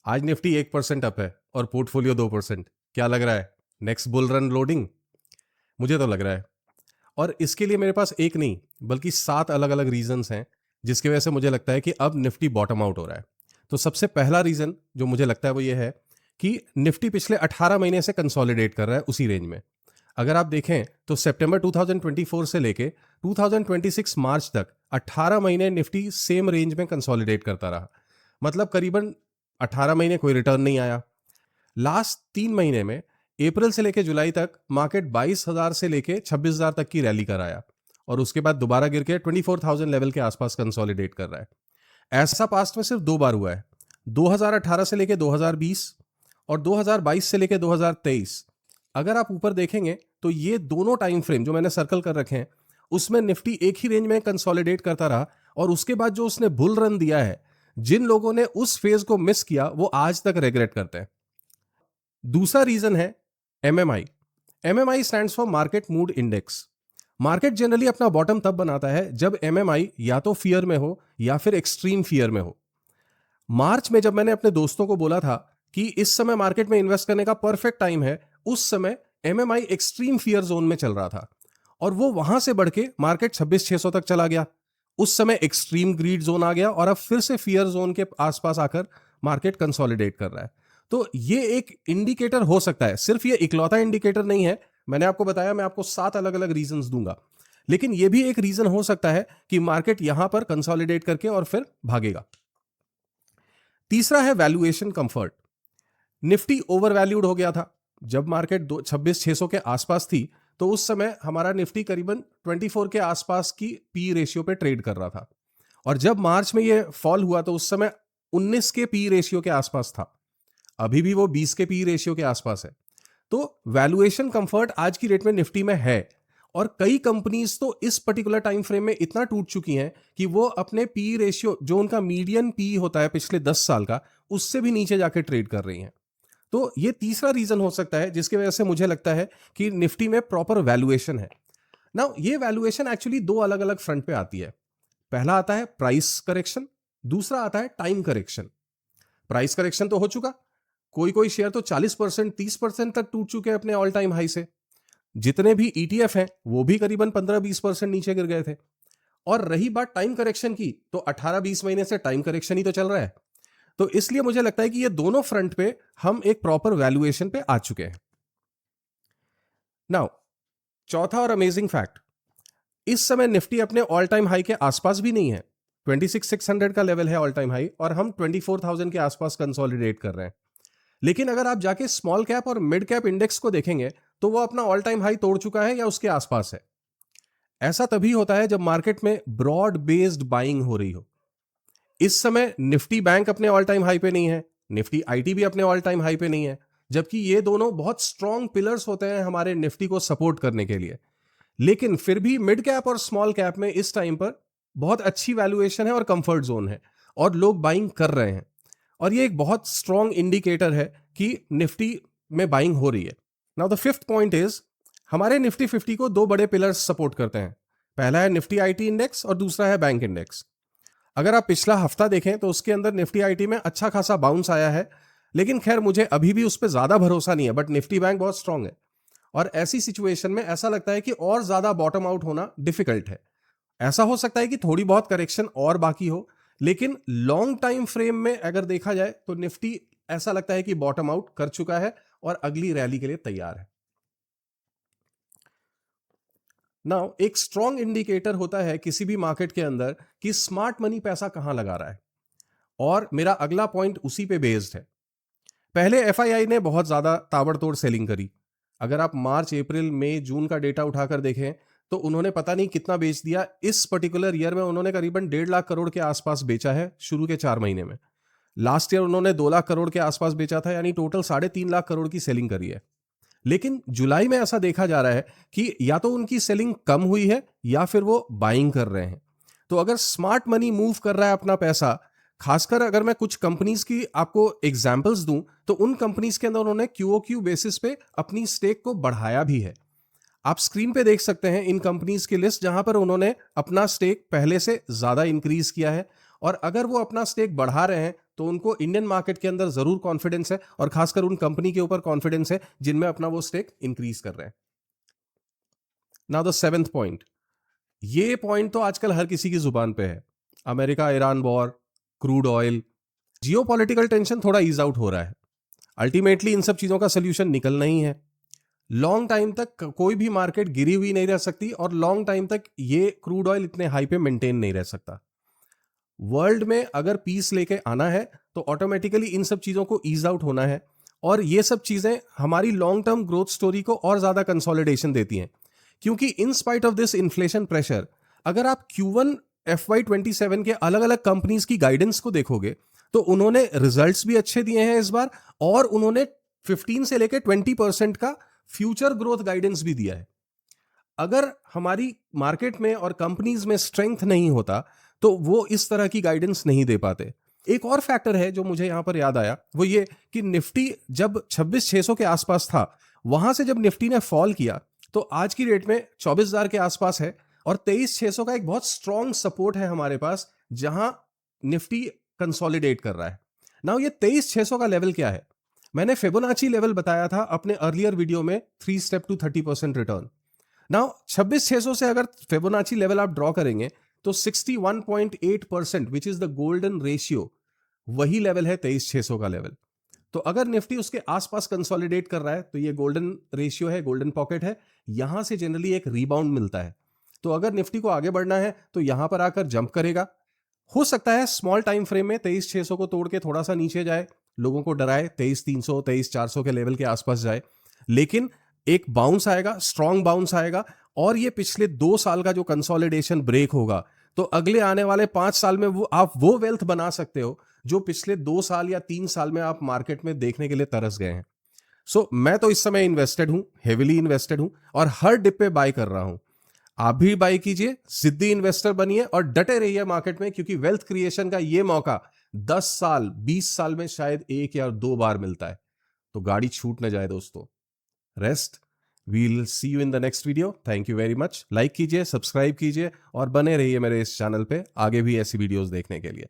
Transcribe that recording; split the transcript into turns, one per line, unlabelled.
आज Nifty 1% up है और पोर्टफोलियो 2%। क्या लग रहा है? Next bull run loading? मुझे तो लग रहा है। और इसके लिए मेरे पास एक नहीं बल्कि 7 अलग अलग रीजंस हैं जिसकी वजह से मुझे लगता है कि अब निफ्टी बॉटम आउट हो रहा है। तो सबसे पहला रीजन जो मुझे लगता है वो ये है कि निफ्टी पिछले 18 महीने से कंसोलिडेट कर रहा है उसी रेंज में। अगर आप देखें तो सितंबर 2024 से लेके 2026 मार्च तक 18 महीने निफ्टी सेम रेंज में कंसोलिडेट करता रहा। मतलब करीबन 18 महीने कोई रिटर्न नहीं आया। लास्ट 3 महीने में अप्रैल से लेके जुलाई तक मार्केट 22,000 से लेके 26,000 तक की रैली कर आया और उसके बाद दोबारा गिर के 24,000 लेवल के आसपास कंसोलिडेट कर रहा है। ऐसा पास्ट में सिर्फ 2 बार हुआ है, 2018 से लेके 2020 और 2022 से लेके 2023। अगर आप ऊपर देखेंगे तो ये दोनों टाइम फ्रेम जो मैंने सर्कल कर रखे हैं उसमें निफ्टी एक ही रेंज में कंसोलिडेट करता रहा और उसके बाद जो उसने बुल रन दिया है, जिन लोगों ने उस फेज को मिस किया वो आज तक रिग्रेट करते हैं। दूसरा रीजन है MMI. MMI stands for market mood index. Market generally अपना बॉटम तब बनाता है जब एमएमआई या तो फियर में हो या फिर एक्सट्रीम फियर में हो। मार्च में जब मैंने अपने दोस्तों को बोला था कि इस समय मार्केट में इन्वेस्ट करने का परफेक्ट टाइम है, उस समय एमएमआई एक्सट्रीम फियर जोन में चल रहा था और वो वहां से बढ़ के मार्केट 26,600 तक चला गया। उस समय एक्सट्रीम ग्रीड जोन आ गया और अब फिर से फियर जोन के आसपास आकर मार्केट कंसोलिडेट कर रहा है। तो ये एक इंडिकेटर हो सकता है, सिर्फ ये इकलौता इंडिकेटर नहीं है। मैंने आपको बताया मैं आपको 7 अलग अलग रीजंस दूंगा, लेकिन ये भी एक रीजन हो सकता है कि मार्केट यहां पर कंसोलिडेट करके और फिर भागेगा। तीसरा है valuation comfort. Nifty over valued हो गया था जब मार्केट 26,600 के आसपास थी, तो उस समय हमारा निफ्टी करीबन 24 के आसपास की पी रेशियो पे ट्रेड कर रहा था और जब मार्च में ये फॉल हुआ तो उस समय 19 के पी रेशियो के आसपास था। अभी भी वो 20 के पी रेशियो के आसपास है। तो वैल्यूएशन कंफर्ट आज की डेट में निफ्टी में है और कई कंपनीज तो इस पर्टिकुलर टाइम फ्रेम में इतना टूट चुकी हैं कि वो अपने पी रेशियो जो उनका मीडियन पी होता है पिछले 10 साल का, उससे भी नीचे जाके ट्रेड कर रही हैं। तो ये तीसरा रीजन हो सकता है जिसकी वजह से मुझे लगता है कि निफ्टी में प्रॉपर वैल्यूएशन है। नाउ ये वैल्यूएशन एक्चुअली 2 अलग अलग फ्रंट पे आती है। पहला आता है प्राइस करेक्शन, दूसरा आता है टाइम करेक्शन। प्राइस करेक्शन तो हो चुका, कोई कोई शेयर तो 40% 30% तक टूट चुके हैं अपने ऑल टाइम हाई से। जितने भी ईटीएफ हैं वो भी करीबन 15-20% नीचे गिर गए थे। और रही बात टाइम करेक्शन की, तो 18-20 महीने से टाइम करेक्शन ही तो चल रहा है। तो इसलिए मुझे लगता है कि ये दोनों फ्रंट पे हम एक प्रॉपर वैल्यूएशन पे आ चुके हैं। नाउ चौथा और अमेजिंग फैक्ट, इस समय निफ्टी अपने ऑल टाइम हाई के आसपास भी नहीं है। 26,600 का लेवल है ऑल टाइम हाई और हम 24,000 के आसपास कंसोलिडेट कर रहे हैं। लेकिन अगर आप जाके स्मॉल कैप और मिड कैप इंडेक्स को देखेंगे तो वो अपना ऑल टाइम हाई तोड़ चुका है या उसके आसपास है। ऐसा तभी होता है जब मार्केट में ब्रॉड बेस्ड बाइंग हो रही हो। इस समय निफ्टी बैंक अपने ऑल टाइम हाई पे नहीं है, निफ्टी आईटी भी अपने ऑल टाइम हाई पे नहीं है, जबकि ये दोनों बहुत स्ट्रॉन्ग पिलर्स होते हैं हमारे निफ्टी को सपोर्ट करने के लिए। लेकिन फिर भी मिड कैप और स्मॉल कैप में इस टाइम पर बहुत अच्छी वैल्यूएशन है और कंफर्ट जोन है और लोग बाइंग कर रहे हैं और ये एक बहुत स्ट्रॉन्ग इंडिकेटर है कि निफ्टी में बाइंग हो रही है। Now the fifth point is, हमारे निफ्टी 50 को 2 बड़े पिलर्स सपोर्ट करते हैं। पहला है निफ्टी आईटी इंडेक्स और दूसरा है बैंक इंडेक्स। अगर आप पिछला हफ्ता देखें तो उसके अंदर निफ्टी आईटी में अच्छा खासा बाउंस आया है, लेकिन खैर मुझे अभी भी उस पर ज्यादा भरोसा नहीं है। बट निफ्टी बैंक बहुत स्ट्रांग है और ऐसी सिचुएशन में ऐसा लगता है कि और ज्यादा बॉटम आउट होना डिफिकल्ट है। ऐसा हो सकता है कि थोड़ी बहुत करेक्शन और बाकी हो, लेकिन लॉन्ग टाइम फ्रेम में अगर देखा जाए तो निफ्टी ऐसा लगता है कि बॉटम आउट कर चुका है और अगली रैली के लिए तैयार है। नाउ एक स्ट्रॉन्ग इंडिकेटर होता है किसी भी मार्केट के अंदर कि स्मार्ट मनी पैसा कहां लगा रहा है, और मेरा अगला पॉइंट उसी पे बेस्ड है। पहले एफआईआई ने बहुत ज्यादा ताबड़तोड़ सेलिंग करी। अगर आप मार्च अप्रैल मई जून का डेटा उठाकर देखें तो उन्होंने पता नहीं कितना बेच दिया। इस पर्टिकुलर ईयर में उन्होंने करीबन 1.5 लाख करोड़ के आसपास बेचा है शुरू के 4 महीने में। लास्ट ईयर उन्होंने 2 लाख करोड़ के आसपास बेचा था, यानी टोटल 3.5 लाख करोड़ की सेलिंग करी है। लेकिन जुलाई में ऐसा देखा जा रहा है कि या तो उनकी सेलिंग कम हुई है या फिर वो बाइंग कर रहे हैं। तो अगर स्मार्ट मनी मूव कर रहा है अपना पैसा, खासकर अगर मैं कुछ कंपनीज की आपको एग्जांपल्स दूं तो उन कंपनीज के अंदर उन्होंने क्यूओक्यू बेसिस पे अपनी स्टेक को बढ़ाया भी है। आप स्क्रीन पे देख सकते हैं इन कंपनीज की लिस्ट जहां पर उन्होंने अपना स्टेक पहले से ज्यादा इंक्रीज किया है, और अगर वो अपना स्टेक बढ़ा रहे हैं तो उनको इंडियन मार्केट के अंदर जरूर कॉन्फिडेंस है, और खासकर उन कंपनी के ऊपर कॉन्फिडेंस है जिनमें अपना वो स्टेक इंक्रीज कर रहे हैं। नाउ द 7th पॉइंट, ये पॉइंट तो आजकल हर किसी की जुबान पे है। America Iran war, crude oil, geopolitical tension थोड़ा ईज आउट हो रहा है। अल्टीमेटली इन सब चीजों का सोल्यूशन निकलना ही है। लॉन्ग टाइम तक कोई भी मार्केट गिरी हुई नहीं रह सकती, और लॉन्ग टाइम तक ये क्रूड ऑयल इतने हाई पे मेंटेन नहीं रह सकता। वर्ल्ड में अगर पीस लेके आना है तो ऑटोमेटिकली इन सब चीजों को ईज आउट होना है, और ये सब चीजें हमारी लॉन्ग टर्म ग्रोथ स्टोरी को और ज्यादा कंसोलिडेशन देती हैं। क्योंकि in spite of this inflation pressure, अगर आप Q1 FY27 के अलग अलग कंपनीज की गाइडेंस को देखोगे तो उन्होंने रिजल्ट्स भी अच्छे दिए हैं इस बार, और उन्होंने 15 से लेकर 20% का फ्यूचर ग्रोथ गाइडेंस भी दिया है। अगर हमारी मार्केट में और कंपनीज में स्ट्रेंथ नहीं होता तो वो इस तरह की गाइडेंस नहीं दे पाते। एक और फैक्टर है जो मुझे यहां पर याद आया, वो ये कि निफ्टी जब 26,600 के आसपास था, वहां से जब निफ्टी ने फॉल किया तो आज की डेट में 24,000 के आसपास है, और 23,600 का एक बहुत स्ट्रॉन्ग सपोर्ट है हमारे पास, जहां निफ्टी कंसोलिडेट कर रहा है। नाउ ये 23,600 का लेवल क्या है? मैंने फिबोनाची लेवल बताया था अपने अर्लियर वीडियो में, 3 स्टेप टू 30% रिटर्न। नाउ 26,600 से अगर फिबोनाची लेवल आप ड्रॉ करेंगे तो 61.8%, which is the golden ratio, वही लेवल है 23,600 का लेवल। तो अगर निफ्टी उसके आसपास कंसोलिडेट कर रहा है तो ये गोल्डन रेशियो है, गोल्डन पॉकेट है, यहां से जनरली एक रीबाउंड मिलता है। तो अगर निफ्टी को आगे बढ़ना है तो यहां पर आकर जंप करेगा। हो सकता है स्मॉल टाइम फ्रेम में 23,600 को तोड़ के थोड़ा सा नीचे जाए, लोगों को डराए, 23,300 23,400 के लेवल के आसपास जाए, लेकिन एक बाउंस आएगा, स्ट्रॉन्ग बाउंस आएगा, और ये पिछले 2 साल का जो कंसोलिडेशन ब्रेक होगा, तो अगले आने वाले 5 साल में आप वो वेल्थ बना सकते हो जो पिछले 2 साल या 3 साल में आप मार्केट में देखने के लिए तरस गए हैं। सो मैं तो इस समय इन्वेस्टेड हूं, हेविली इन्वेस्टेड हूं, और हर डिप पे बाय कर रहा हूं। आप भी बाय कीजिए, जिद्दी इन्वेस्टर बनिए और डटे रहिए मार्केट में, क्योंकि वेल्थ क्रिएशन का ये मौका 10 साल 20 साल में शायद 1 या 2 बार मिलता है। तो गाड़ी छूट ना जाए दोस्तों। Rest, we'll see you in the next video. Thank you very much. Like कीजिए, सब्सक्राइब कीजिए, और बने रहिए मेरे इस चैनल पे आगे भी ऐसी वीडियोस देखने के लिए।